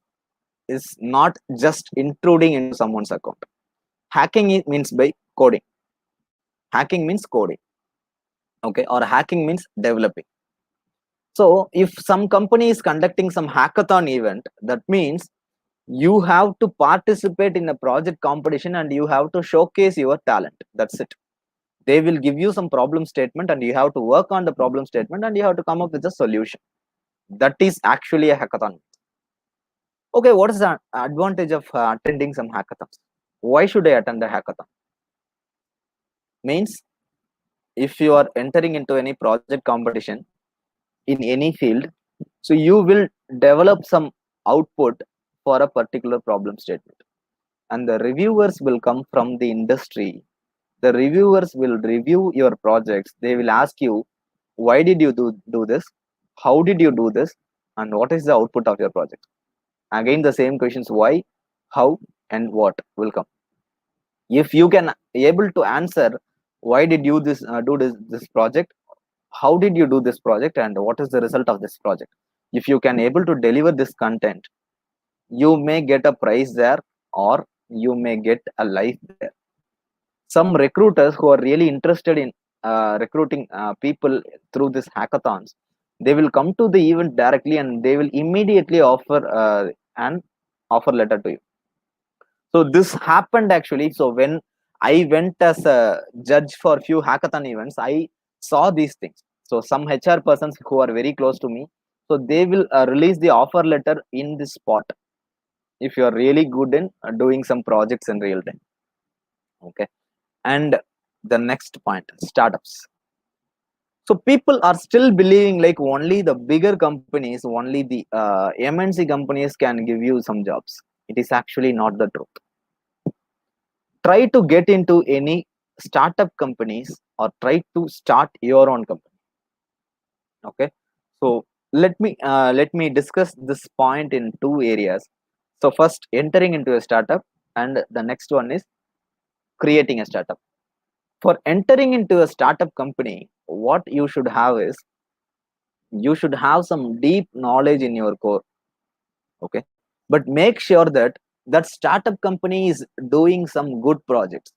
is not just intruding into someone's account. Hacking means by coding. Hacking means coding. Okay, or hacking means developing. So if some company is conducting some hackathon event, that means you have to participate in a project competition and you have to showcase your talent. That's it. They will give you some problem statement and you have to work on the problem statement and you have to come up with a solution. That is actually a hackathon. Okay, what is the advantage of attending some hackathons? Why should I attend a hackathon? Means if you are entering into any project competition in any field, so you will develop some output for a particular problem statement, and the reviewers will come from the industry. The reviewers will review your projects. They will ask you, why did you do this, how did you do this, and what is the output of your project. Again the same questions, why, how, and what will come. If you can able to answer why did you do this project, how did you do this project, and what is the result of this project, if you can able to deliver this content, you may get a prize there, or you may get a life there. Some recruiters who are really interested in recruiting people through this hackathons, they will come to the event directly and they will immediately offer an offer letter to you. So this happened actually. So when I went as a judge for few hackathon events, I saw these things. So some HR persons who are very close to me, so they will release the offer letter in the spot if you are really good in doing some projects in real time. Okay, and the next point, startups. So people are still believing like only the bigger companies, only the MNC companies can give you some jobs. It is actually not the truth. Try to get into any startup companies or try to start your own company. Okay, so let me discuss this point in two areas. So first, entering into a startup, and the next one is creating a startup. For entering into a startup company, what you should have is you should have some deep knowledge in your core. Okay, but make sure that that startup company is doing some good projects.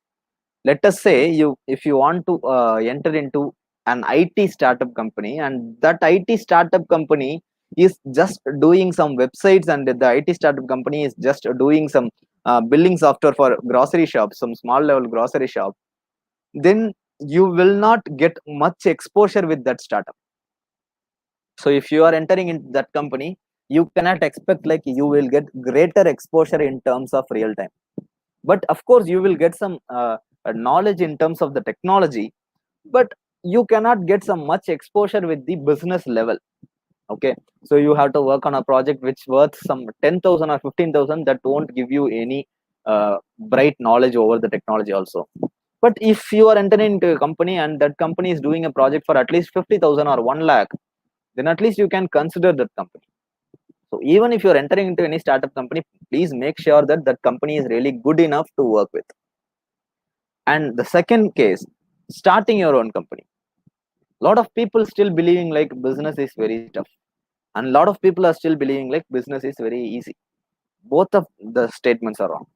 Let us say you, if you want to enter into an IT startup company, and that IT startup company is just doing some websites, and the IT startup company is just doing some billing software for grocery shops, some small level grocery shop, then you will not get much exposure with that startup. So if you are entering into that company, you cannot expect like you will get greater exposure in terms of real time. But of course you will get some knowledge in terms of the technology, but you cannot get some much exposure with the business level. Okay, so you have to work on a project which worth some 10,000 or 15,000, that won't give you any bright knowledge over the technology also. But if you are entering into a company and that company is doing a project for at least 50,000 or 1 lakh, then at least you can consider that company. So even if you're entering into any startup company, please make sure that that company is really good enough to work with. And the second case, starting your own company. A lot of people still believing like business is very tough, and a lot of people are still believing like business is very easy. Both of the statements are wrong.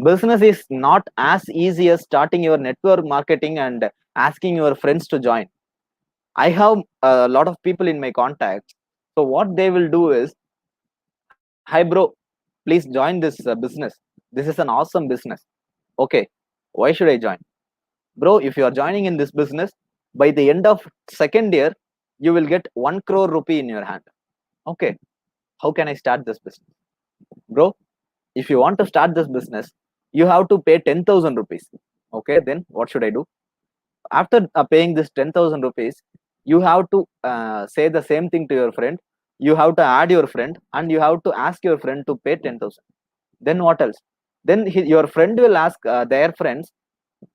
Business is not as easy as starting your network marketing and asking your friends to join. I have a lot of people in my contacts. So what they will do is, hi bro, please join this business. This is an awesome business. Okay, why should I join? bro, if you are joining in this business, by the end of second year, you will get 1 crore rupee in your hand. Okay, how can I start this business? Bro, if you want to start this business, you have to pay 10,000 rupees. Okay, then what should I do? After paying this 10,000 rupees, you have to say the same thing to your friend. You have to add your friend and you have to ask your friend to pay 10,000. Then what else? Then your friend will ask their friends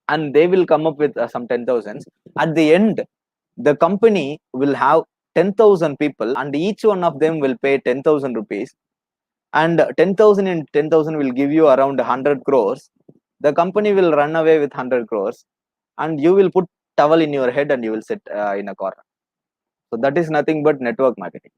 and they will come up with some 10,000s. At the end, the company will have 10,000 people and each one of them will pay 10,000 rupees, and 10,000 in 10,000 will give you around 100 crores. The company will run away with 100 crores and you will put towel in your head and you will sit in a corner. So that is nothing but network marketing.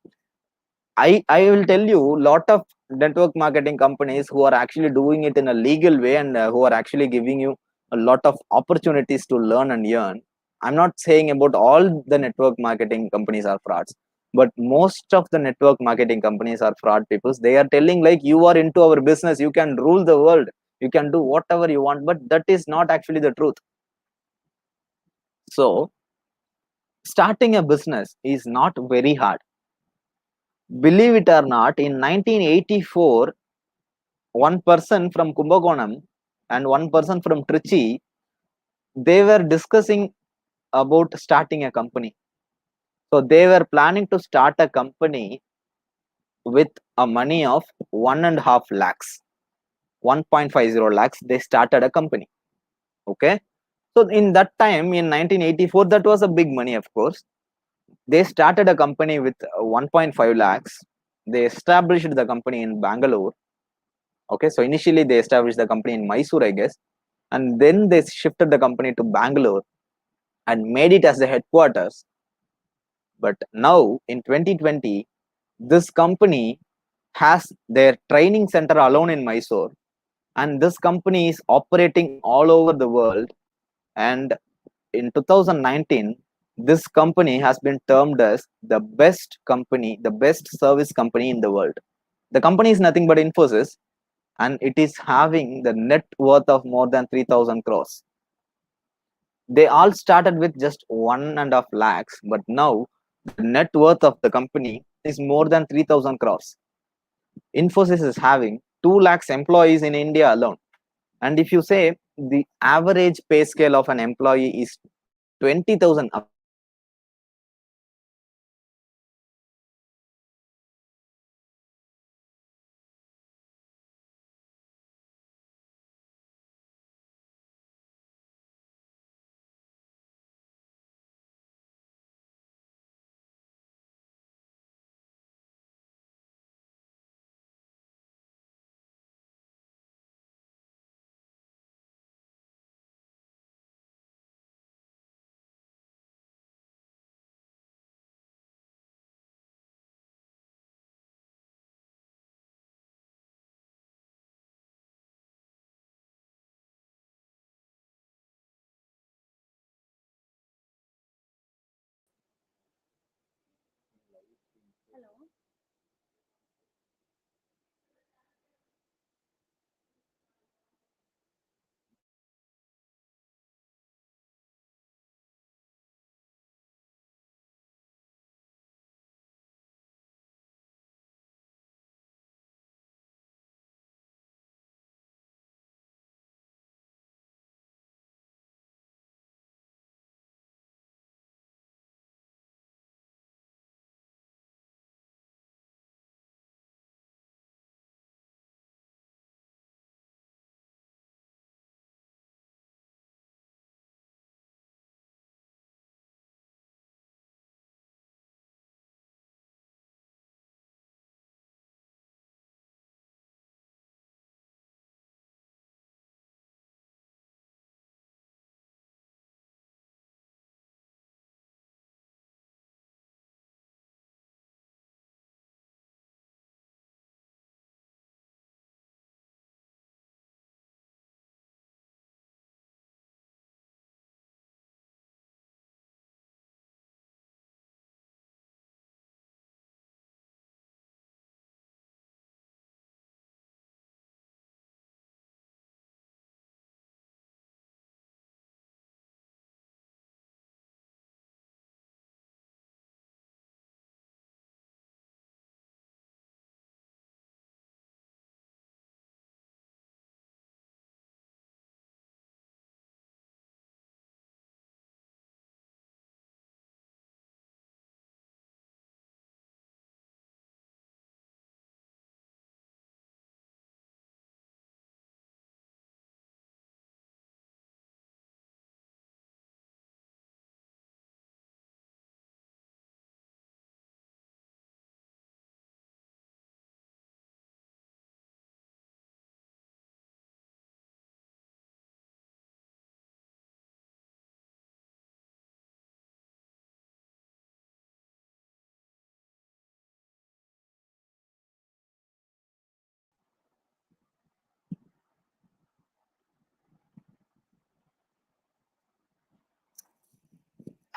I will tell you, lot of network marketing companies who are actually doing it in a legal way and who are actually giving you a lot of opportunities to learn and earn. I'm not saying about all the network marketing companies are frauds, but most of the network marketing companies are fraud people. They are telling like, you are into our business, you can rule the world, you can do whatever you want, but that is not actually the truth. So starting a business is not very hard. Believe it or not, in 1984, one person from Kumbakonam and one person from Trichy, they were discussing about starting a company. So they were planning to start a company with a money of 1.5 lakhs, 1.50 lakhs. They started a company. Okay. So in that time, in 1984, that was a big money, of course. They started a company with 1.5 lakhs. They established the company in Bangalore. Okay. So initially they established the company in Mysore, I guess, and then they shifted the company to Bangalore and made it as the headquarters. But now in 2020, this company has their training center alone in Mysore, and this company is operating all over the world. And in 2019, this company has been termed as the best company, the best service company in the world. The company is nothing but Infosys, and it is having the net worth of more than 3,000 crores. They all started with just 1.5 lakhs, but now the net worth of the company is more than 3,000 crores. Infosys is having 2 lakhs employees in India alone. And if you say the average pay scale of an employee is 20,000 above, then you can imagine what is the salary of an employee. So starting a business is not very hard. But starting a business is very hard.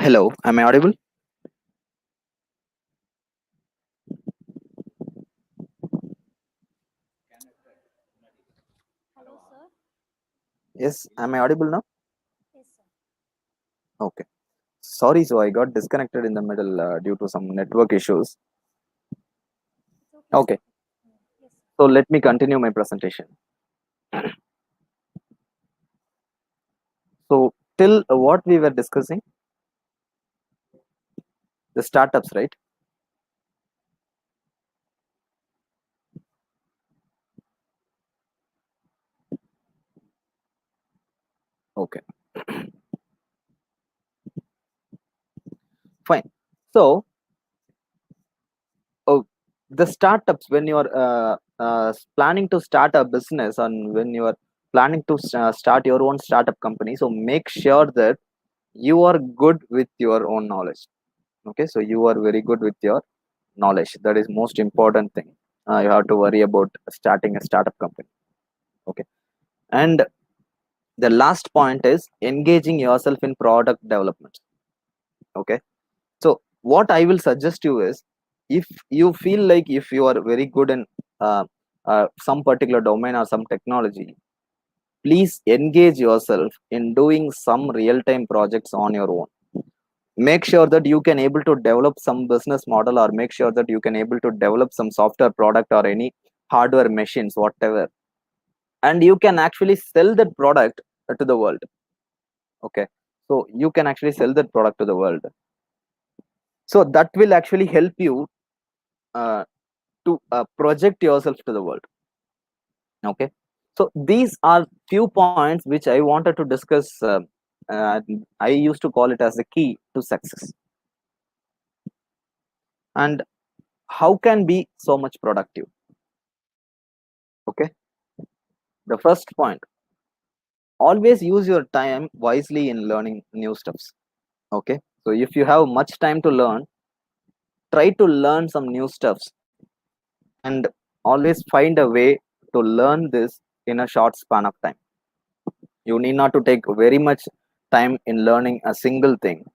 Hello, am I audible? Hello, sir. Yes, am I audible now? Yes, sir. Okay. Sorry, so I got disconnected in the middle due to some network issues. It's okay, sir. Okay, Yes, sir. so let me continue my presentation. So, till what we were discussing, the startups, right? Okay, fine. So, oh, the startups, when you are planning to start a business and when you are planning to start your own startup company, so make sure that you are good with your own knowledge. Okay, so you are very good with your knowledge. That is most important thing. You have to worry about starting a startup company. Okay, and the last point is engaging yourself in product development. Okay, so what I will suggest you is, if you feel like if you are very good in uh, some particular domain or some technology, please engage yourself in doing some real time projects on your own. Make sure that you can able to develop some business model, or make sure that you can able to develop some software product or any hardware machines, whatever, and you can actually sell that product to the world. Okay, so you can actually sell that product to the world, so that will actually help you uh, to project yourself to the world. Okay, so these are few points which I wanted to discuss. uh, I used to call it as the key to success. And how can be so much productive? Okay, the first point, always use your time wisely in learning new stuffs. Okay, so if you have much time to learn, try to learn some new stuffs, and always find a way to learn this in a short span of time. You need not to take very much time in learning a single thing.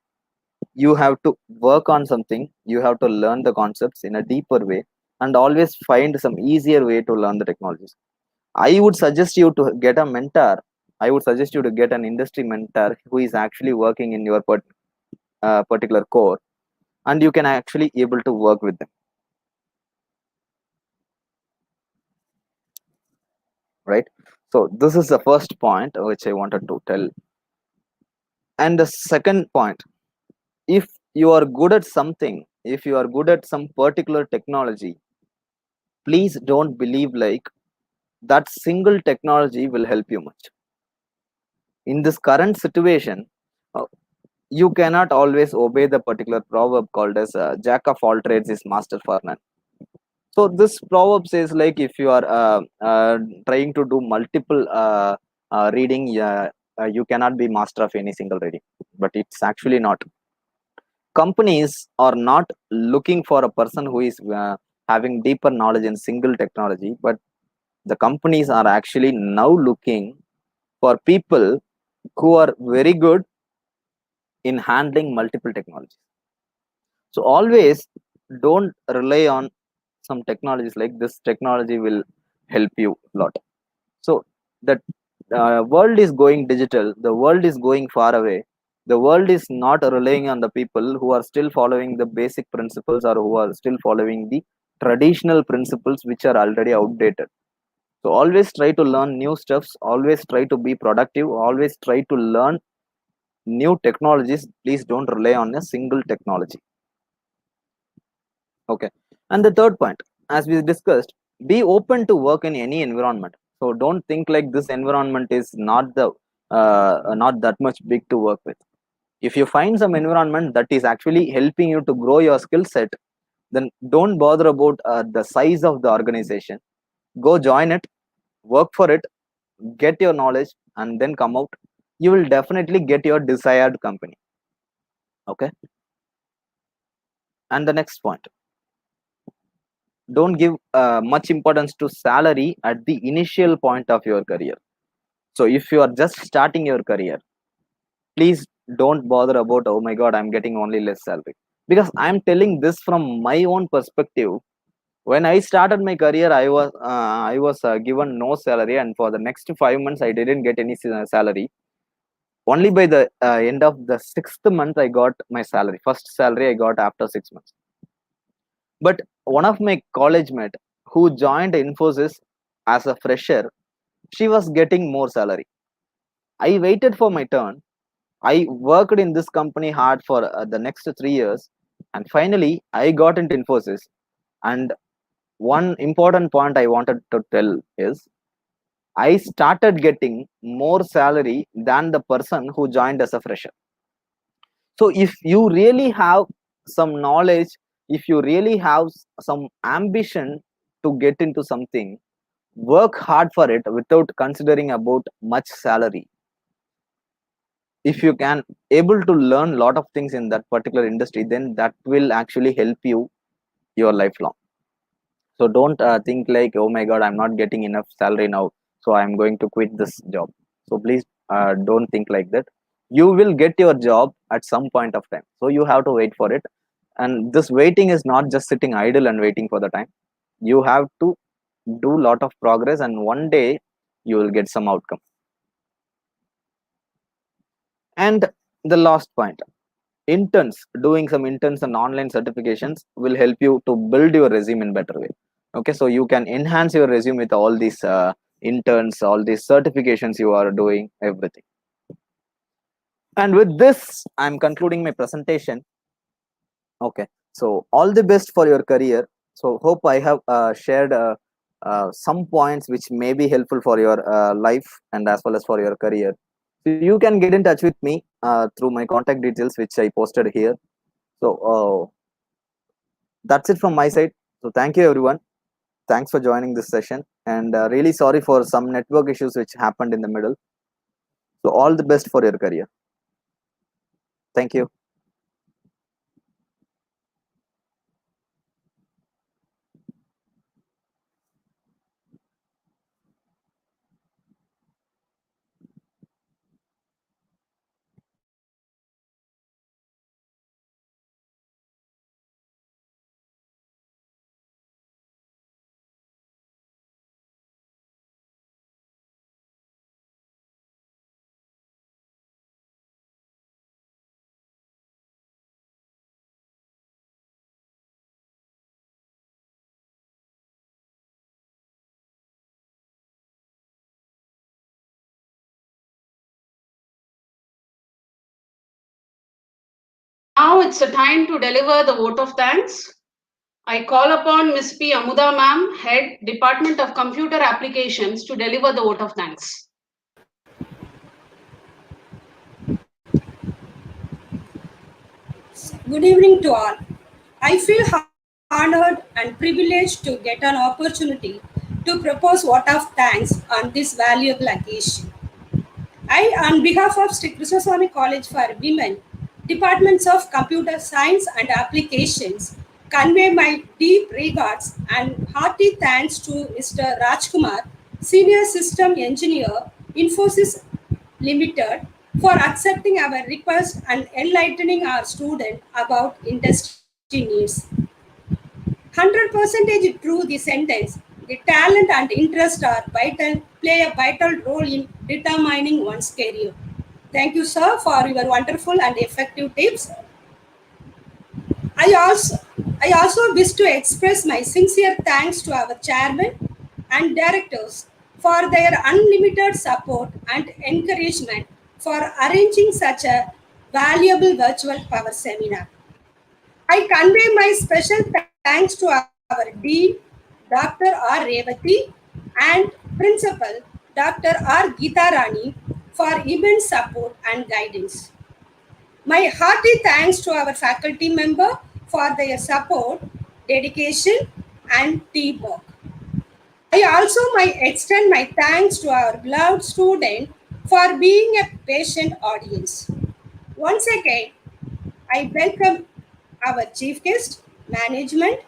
You have to work on something, you have to learn the concepts in a deeper way, and always find some easier way to learn the technologies. I would suggest you to get a mentor. I would suggest you to get an industry mentor who is actually working in your particular core, and you can actually able to work with them, right? So this is the first point which I wanted to tell. And the second point, if you are good at something, if you are good at some particular technology, please don't believe like that single technology will help you much in this current situation. uh, you cannot always obey the particular proverb called as jack of all trades is master for none. So this proverb says like if you are trying to do multiple reading, you cannot be master of any single reading, but it's actually not. Companies are not looking for a person who is having deeper knowledge in single technology, but the companies are actually now looking for people who are very good in handling multiple technologies. So always don't rely on some technologies like this technology will help you a lot. So the world is going digital, the world is going far away, the world is not relying on the people who are still following the basic principles or who are still following the traditional principles which are already outdated. So always try to learn new stuffs, always try to be productive, always try to learn new technologies. Please don't rely on a single technology. Okay, and the third point, as we discussed, be open to work in any environment. So don't think like this environment is not the not that much big to work with. If you find some environment that is actually helping you to grow your skill set, then don't bother about the size of the organization. Go join it, work for it, get your knowledge, and then come out. You will definitely get your desired company. Okay, and the next point, don't give much importance to salary at the initial point of your career. So if you are just starting your career, please don't bother about, oh my god, I'm getting only less salary. Because I'm telling this from my own perspective. When I started my career, I was given no salary, and for the next 5 months, I didn't get any salary. Only by the end of the sixth month, I got my salary. First salary I got after 6 months. But one of my college mate who joined Infosys as a fresher, she was getting more salary. I waited for my turn. I worked in this company hard for the next 3 years, and finally I got into Infosys. And one important point I wanted to tell is I started getting more salary than the person who joined as a fresher. So if you really have some knowledge, if you really have some ambition to get into something, work hard for it without considering about much salary. If you can able to learn a lot of things in that particular industry, then that will actually help you your lifelong. So don't think like, oh my god, I'm not getting enough salary now, so I'm going to quit this job. So please don't think like that. You will get your job at some point of time, so you have to wait for it. And this waiting is not just sitting idle and waiting for the time. You have to do lot of progress, and one day you will get some outcome. And the last point, interns, doing some interns and online certifications will help you to build your resume in better way. Okay, so you can enhance your resume with all these interns, all these certifications you are doing, everything. And with this, I'm concluding my presentation. Okay, so all the best for your career. So hope I have shared some points which may be helpful for your life and as well as for your career. So you can get in touch with me through my contact details which I posted here. So that's it from my side. So thank you everyone. Thanks for joining this session, and really sorry for some network issues which happened in the middle. So all the best for your career. Thank you. Now it's a time to deliver the vote of thanks. I call upon Ms. P. Amuda ma'am, Head, Department of Computer Applications, to deliver the vote of thanks. Good evening to all. I feel honored and privileged to get an opportunity to propose vote of thanks on this valuable occasion. I, on behalf of Sri Krishnaswamy College for Women, Departments of Computer Science and Applications, convey my deep regards and hearty thanks to Mr. Rajkumar, Senior System Engineer, Infosys Limited, for accepting our request and enlightening our student about industry needs. 100% true the sentence. The talent and interest are vital, play a vital role in determining one's career. Thank you, sir, for your wonderful and effective tips. I also, I also wish to express my sincere thanks to our chairman and directors for their unlimited support and encouragement for arranging such a valuable virtual power seminar. I convey my special thanks to our Dean, Dr. R. Revati, and Principal, Dr. R. Geeta Rani, for immense support and guidance. My hearty thanks to our faculty member for their support, dedication, and teamwork. I also might extend my thanks to our beloved student for being a patient audience. Once again, I welcome our chief guest, management,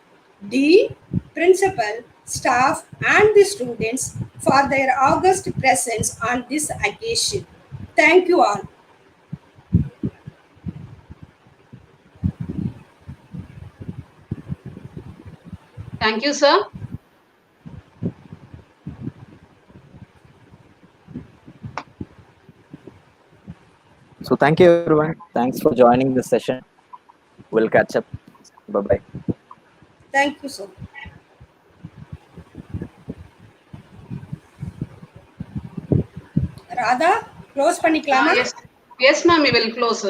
dean, principal, staff, and the students for their august presence on this occasion. Thank you all. Thank you, sir. So thank you everyone. Thanks for joining this session. We'll catch up. Bye bye. Thank you, sir. Radha, close பண்ணிக்கலாமா? Yes, yes, ma'am. We will close.